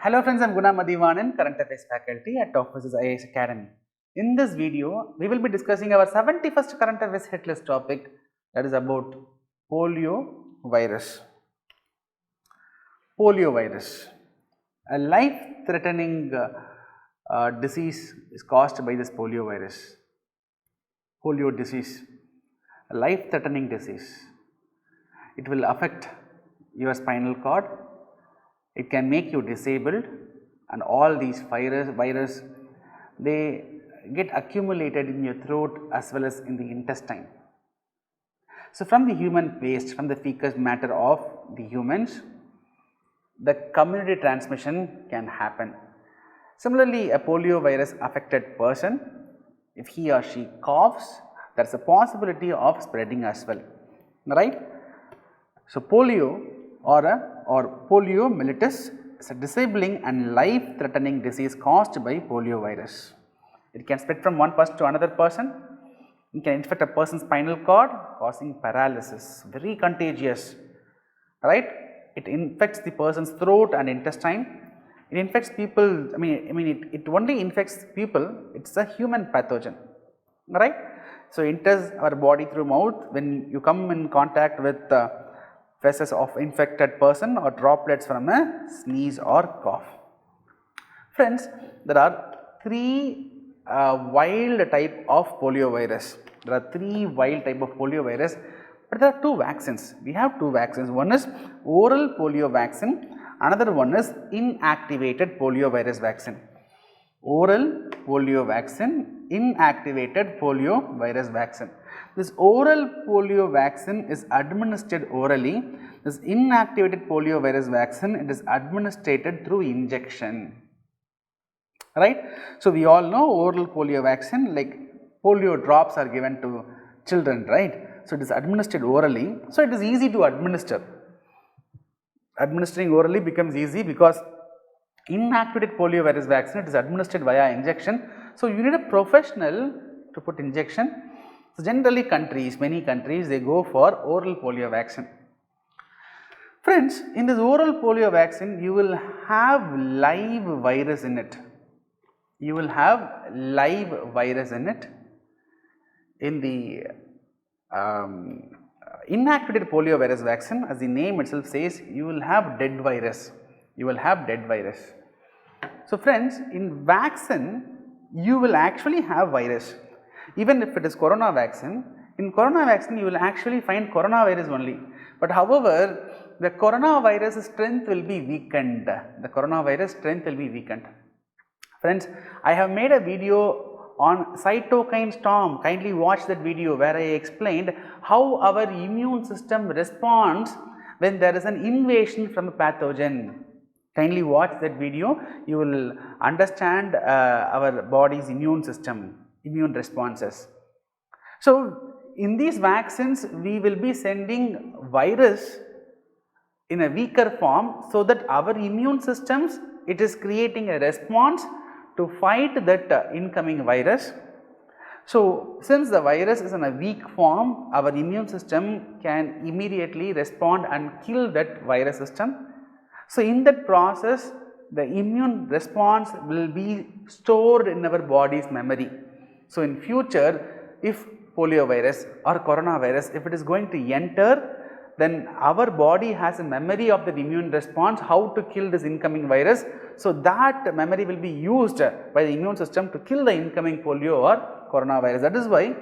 Hello friends, I am Guna Mathivanan, Current Affairs faculty at Offices IAS Academy. In this video, we will be discussing our 71st Current Affairs hit list topic, that is about polio virus. Polio virus, a life-threatening disease is caused by this polio virus. Polio disease, a life-threatening disease. It will affect your spinal cord. It can make you disabled, and all these virus they get accumulated in your throat as well as in the intestine. So, from the human waste, from the fecal matter of the humans, the community transmission can happen. Similarly, a polio virus affected person, if he or she coughs, there is a possibility of spreading as well, right. So, polio or poliomyelitis is a disabling and life-threatening disease caused by polio virus. It can spread from one person to another person. It can infect a person's spinal cord, causing paralysis, very contagious, right. It infects the person's throat and intestine. It infects people, it only infects people, it is a human pathogen, right. So, it enters our body through mouth. When you come in contact with feces of infected person or droplets from a sneeze or cough. Friends, there are three wild type of polio virus. There are three wild type of polio virus, but there are two vaccines. We have two vaccines. One is oral polio vaccine, another one is inactivated polio virus vaccine. Oral polio vaccine, inactivated polio virus vaccine. This oral polio vaccine is administered orally. This inactivated polio virus vaccine, it is administered through injection, right. So, we all know oral polio vaccine, like polio drops are given to children, right. So, it is administered orally. So, it is easy to administer. Administering orally becomes easy because inactivated polio virus vaccine, it is administered via injection. So, you need a professional to put injection. So, generally many countries they go for oral polio vaccine. Friends, in this oral polio vaccine you will have live virus in it. You will have live virus in it. In the inactivated polio virus vaccine, as the name itself says, you will have dead virus. You will have dead virus. So, friends, in vaccine you will actually have virus. Even if it is corona vaccine, in corona vaccine you will actually find coronavirus only. But however, the coronavirus strength will be weakened. The coronavirus strength will be weakened. Friends, I have made a video on cytokine storm. Kindly watch that video where I explained how our immune system responds when there is an invasion from a pathogen. Kindly watch that video. You will understand our body's immune system, immune responses. So, in these vaccines we will be sending virus in a weaker form, so that our immune systems, it is creating a response to fight that incoming virus. So, since the virus is in a weak form, our immune system can immediately respond and kill that virus system. So, in that process the immune response will be stored in our body's memory. So, in future if polio virus or coronavirus, if it is going to enter, then our body has a memory of the immune response, how to kill this incoming virus. So, that memory will be used by the immune system to kill the incoming polio or coronavirus. That is why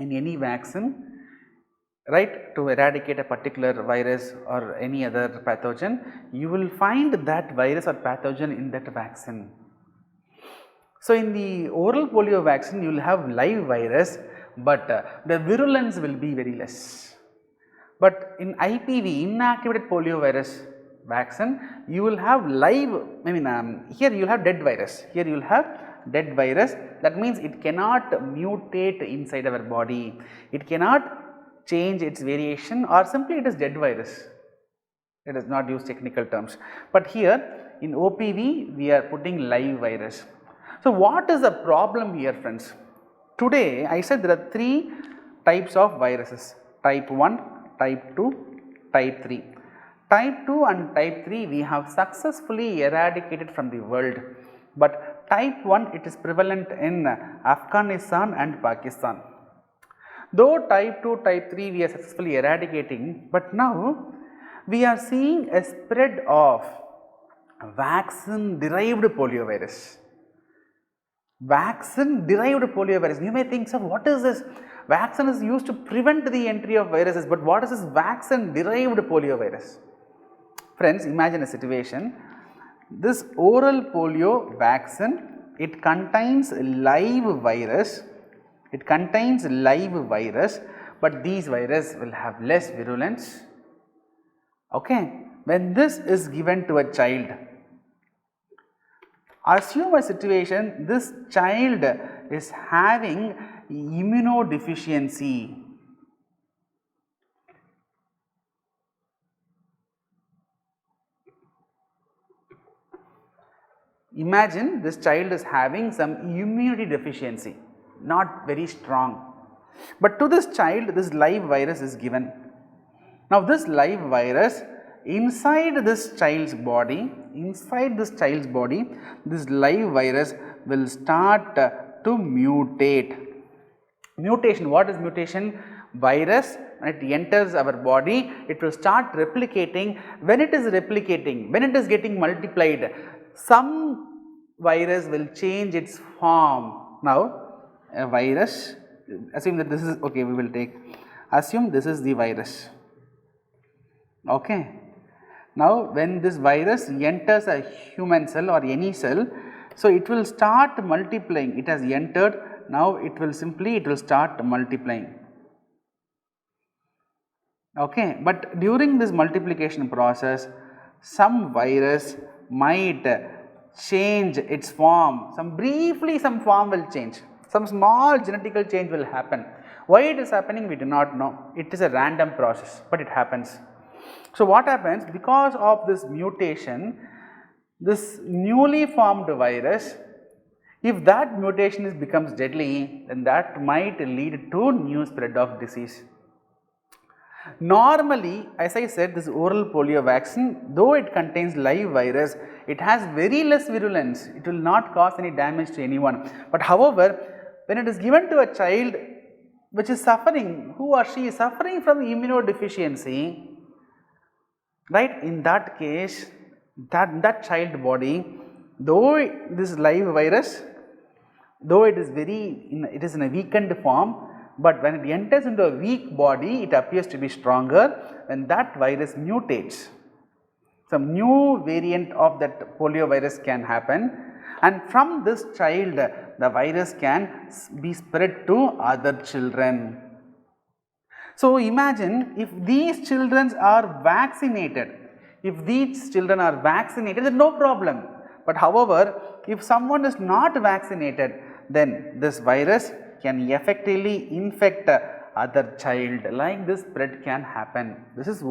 in any vaccine, right, to eradicate a particular virus or any other pathogen, you will find that virus or pathogen in that vaccine. So, in the oral polio vaccine you will have live virus, but the virulence will be very less. But in IPV, inactivated polio virus vaccine, you will have live, here you will have dead virus. Here you will have dead virus. That means it cannot mutate inside our body. It cannot change its variation, or simply it is dead virus. Let us not use technical terms. But here in OPV, we are putting live virus. So, what is the problem here, friends? Today I said there are three types of viruses: type 1, type 2, type 3. Type 2 and type 3 we have successfully eradicated from the world, but type 1 it is prevalent in Afghanistan and Pakistan. Though type 2, type 3 we are successfully eradicating, but now we are seeing a spread of vaccine derived polio virus. Vaccine derived polio virus. You may think, sir, what is this? Vaccine is used to prevent the entry of viruses, but what is this vaccine derived polio virus? Friends, imagine a situation. This oral polio vaccine, it contains live virus. It contains live virus, but these virus will have less virulence. Okay, when this is given to a child, assume a situation, this child is having immunodeficiency. Imagine this child is having some immunity deficiency, not very strong, but to this child this live virus is given. Now this live virus inside this child's body, this live virus will start to mutate. Mutation, what is mutation? Virus, when it enters our body, it will start replicating. When it is replicating, when it is getting multiplied, some virus will change its form. Now a virus, assume that this is, okay, we will take, assume this is the virus. Okay. Now when this virus enters a human cell or any cell, so it will start multiplying. It has entered, now it will start multiplying. Okay, but during this multiplication process, some virus might change its form, some form will change, some small genetical change will happen. Why it is happening, we do not know. It is a random process, but it happens. So what happens, because of this mutation, this newly formed virus, if that mutation becomes deadly, then that might lead to new spread of disease. Normally, as I said, this oral polio vaccine, though it contains live virus, it has very less virulence. It will not cause any damage to anyone. But however, when it is given to a child which is suffering, who or she is suffering from immunodeficiency, right, in that case, that child body, though this live virus, though it is in a weakened form, but when it enters into a weak body, it appears to be stronger. When that virus mutates, some new variant of that polio virus can happen, and from this child the virus can be spread to other children. So imagine if these children are vaccinated, then no problem. But however, if someone is not vaccinated, then this virus can effectively infect other child, like this spread can happen. This is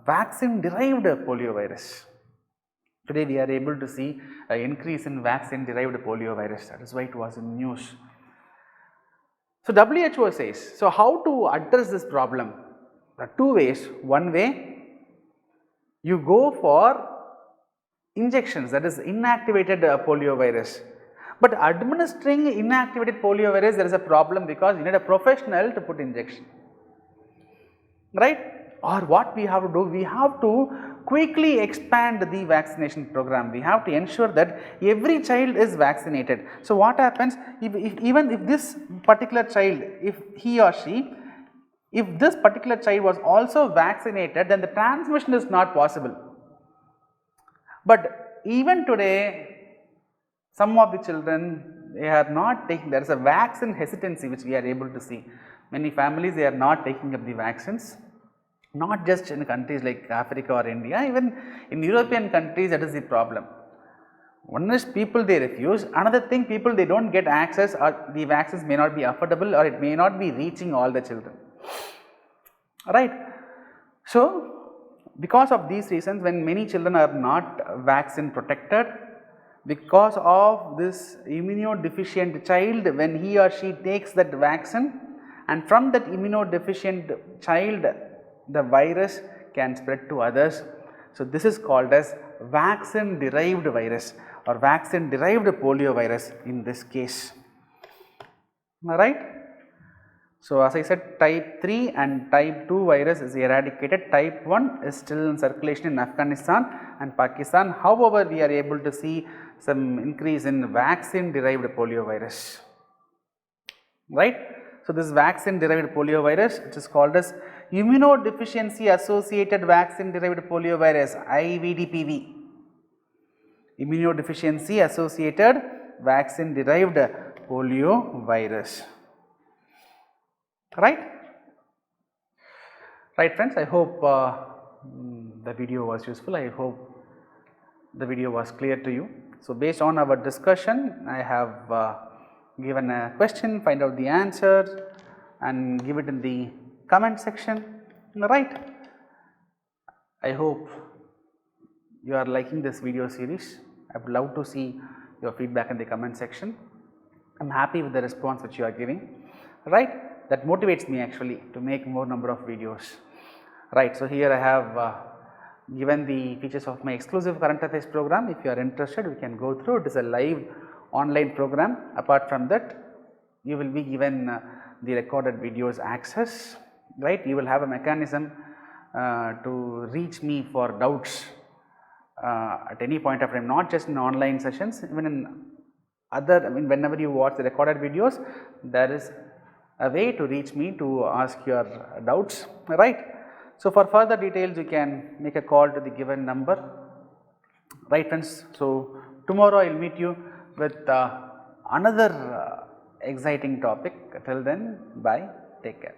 vaccine derived polio virus. Today we are able to see an increase in vaccine derived polio virus, that is why it was in news. So WHO says, so how to address this problem? There are two ways. One way, you go for injections, that is inactivated polio virus. But administering inactivated polio virus, there is a problem because you need a professional to put injection, right? Or what we have to do, we have to quickly expand the vaccination program. We have to ensure that every child is vaccinated. So what happens, even if this particular child, if this particular child was also vaccinated, then the transmission is not possible. But even today, some of the children, they are not taking, there is a vaccine hesitancy which we are able to see. Many families, they are not taking up the vaccines, not just in countries like Africa or India, even in European countries that is the problem. One is people they refuse, another thing people they do not get access, or the vaccines may not be affordable, or it may not be reaching all the children, right. So because of these reasons, when many children are not vaccine protected, because of this immunodeficient child, when he or she takes that vaccine, and from that immunodeficient child the virus can spread to others. So, this is called as vaccine derived virus or vaccine derived polio virus in this case, alright. So, as I said, type 3 and type 2 virus is eradicated, type 1 is still in circulation in Afghanistan and Pakistan. However, we are able to see some increase in vaccine derived polio virus, right. So, this vaccine derived polio virus, which is called as immunodeficiency associated vaccine derived polio virus, IVDPV, immunodeficiency associated vaccine derived polio virus, right. Right friends, I hope the video was useful, I hope the video was clear to you. So, based on our discussion, I have given a question, find out the answer and give it in the comment section, right. I hope you are liking this video series. I would love to see your feedback in the comment section. I am happy with the response which you are giving, right. That motivates me actually to make more number of videos, right. So, here I have given the features of my exclusive current affairs program. If you are interested, we can go through. It is a live online program. Apart from that, you will be given the recorded videos access, right. You will have a mechanism to reach me for doubts at any point of time, not just in online sessions, even in other, whenever you watch the recorded videos, there is a way to reach me to ask your doubts, right. So, for further details you can make a call to the given number, right friends. So, tomorrow I will meet you with another exciting topic. Till then, bye, take care.